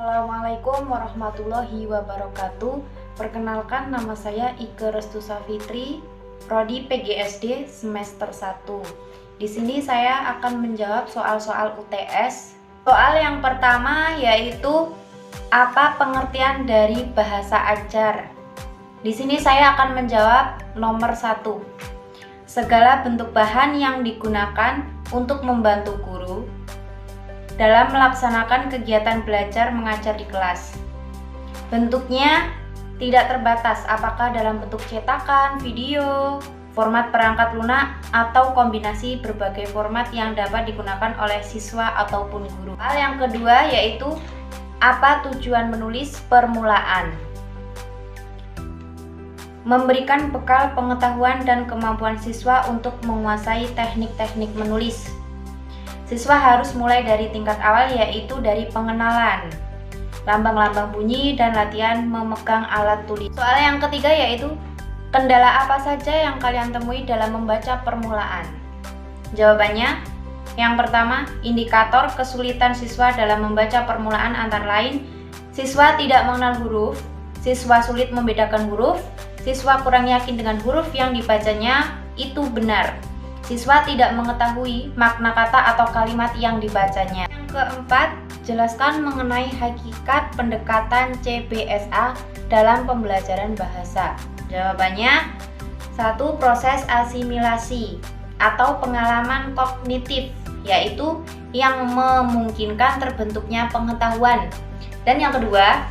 Assalamualaikum warahmatullahi wabarakatuh. Perkenalkan, nama saya Ike Restu Safitri, Prodi PGSD semester 1. Di sini saya akan menjawab soal-soal UTS. Soal yang pertama yaitu apa pengertian dari bahasa ajar? Di sini saya akan menjawab nomor 1. Segala bentuk bahan yang digunakan untuk membantu guru dalam melaksanakan kegiatan belajar mengajar di kelas. Bentuknya tidak terbatas, apakah dalam bentuk cetakan, video, format perangkat lunak, atau kombinasi berbagai format yang dapat digunakan oleh siswa ataupun guru. Hal yang kedua yaitu apa tujuan menulis permulaan? Memberikan bekal pengetahuan dan kemampuan siswa untuk menguasai teknik-teknik menulis. Siswa harus mulai dari tingkat awal, yaitu dari pengenalan, lambang-lambang bunyi, dan latihan memegang alat tulis. Soal yang ketiga yaitu kendala apa saja yang kalian temui dalam membaca permulaan? Jawabannya, yang pertama, indikator kesulitan siswa dalam membaca permulaan antara lain siswa tidak mengenal huruf, siswa sulit membedakan huruf, siswa kurang yakin dengan huruf yang dibacanya. Itu benar. Siswa tidak mengetahui makna kata atau kalimat yang dibacanya. Yang keempat, jelaskan mengenai hakikat pendekatan CBSA dalam pembelajaran bahasa. Jawabannya, 1. Proses asimilasi atau pengalaman kognitif, yaitu yang memungkinkan terbentuknya pengetahuan. Dan yang kedua,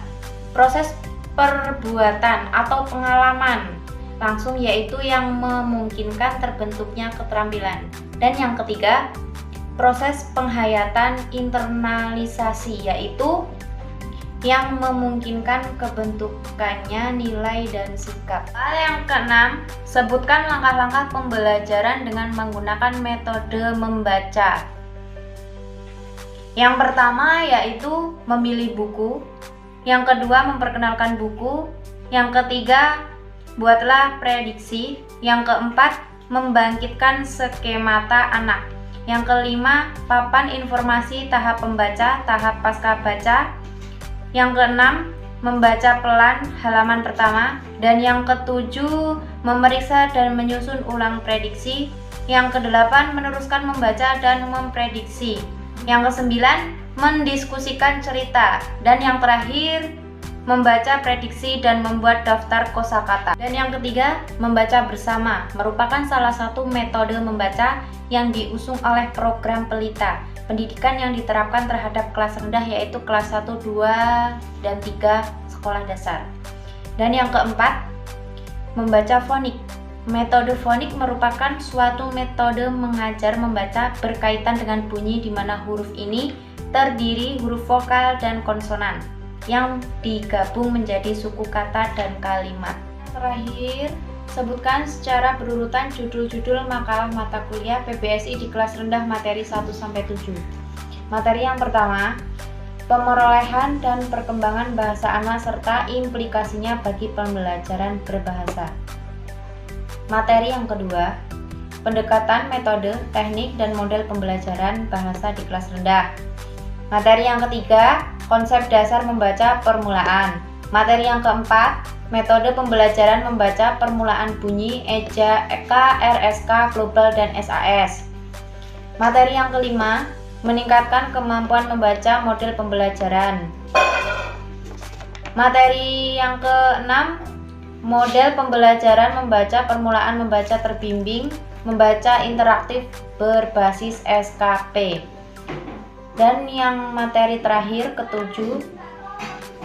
proses perbuatan atau pengalaman langsung, yaitu yang memungkinkan terbentuknya keterampilan. Dan yang ketiga, proses penghayatan internalisasi, yaitu yang memungkinkan kebentukannya nilai dan sikap. Hal yang keenam, sebutkan langkah-langkah pembelajaran dengan menggunakan metode membaca. Yang pertama yaitu memilih buku, yang kedua memperkenalkan buku, yang ketiga buatlah prediksi, yang keempat membangkitkan skemata anak, yang kelima papan informasi tahap pembaca, tahap pasca baca, yang keenam membaca pelan halaman pertama, dan yang ketujuh memeriksa dan menyusun ulang prediksi, yang kedelapan meneruskan membaca dan memprediksi, yang kesembilan mendiskusikan cerita, dan yang terakhir membaca prediksi dan membuat daftar kosakata. Dan yang ketiga, membaca bersama merupakan salah satu metode membaca yang diusung oleh program Pelita pendidikan yang diterapkan terhadap kelas rendah, yaitu kelas 1, 2, dan 3 sekolah dasar. Dan yang keempat, membaca fonik. Metode fonik merupakan suatu metode mengajar membaca berkaitan dengan bunyi di mana huruf ini terdiri huruf vokal dan konsonan yang digabung menjadi suku kata dan kalimat. Terakhir, sebutkan secara berurutan judul-judul makalah mata kuliah PBSI di kelas rendah materi 1-7. Materi yang pertama, pemerolehan dan perkembangan bahasa anak serta implikasinya bagi pembelajaran berbahasa. Materi yang kedua, pendekatan metode, teknik, dan model pembelajaran bahasa di kelas rendah. Materi yang ketiga, konsep dasar membaca permulaan. Materi yang keempat, metode pembelajaran membaca permulaan bunyi, eja, eka, RSK, global, dan SAS. Materi yang kelima, meningkatkan kemampuan membaca model pembelajaran. Materi yang keenam, model pembelajaran membaca permulaan membaca terbimbing, membaca interaktif berbasis SKP. Dan yang materi terakhir ketujuh,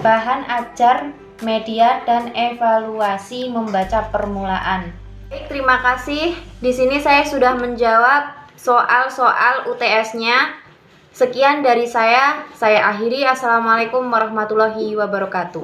bahan ajar, media, dan evaluasi membaca permulaan. Baik, terima kasih. Di sini saya sudah menjawab soal-soal UTS-nya. Sekian dari saya akhiri. Assalamualaikum warahmatullahi wabarakatuh.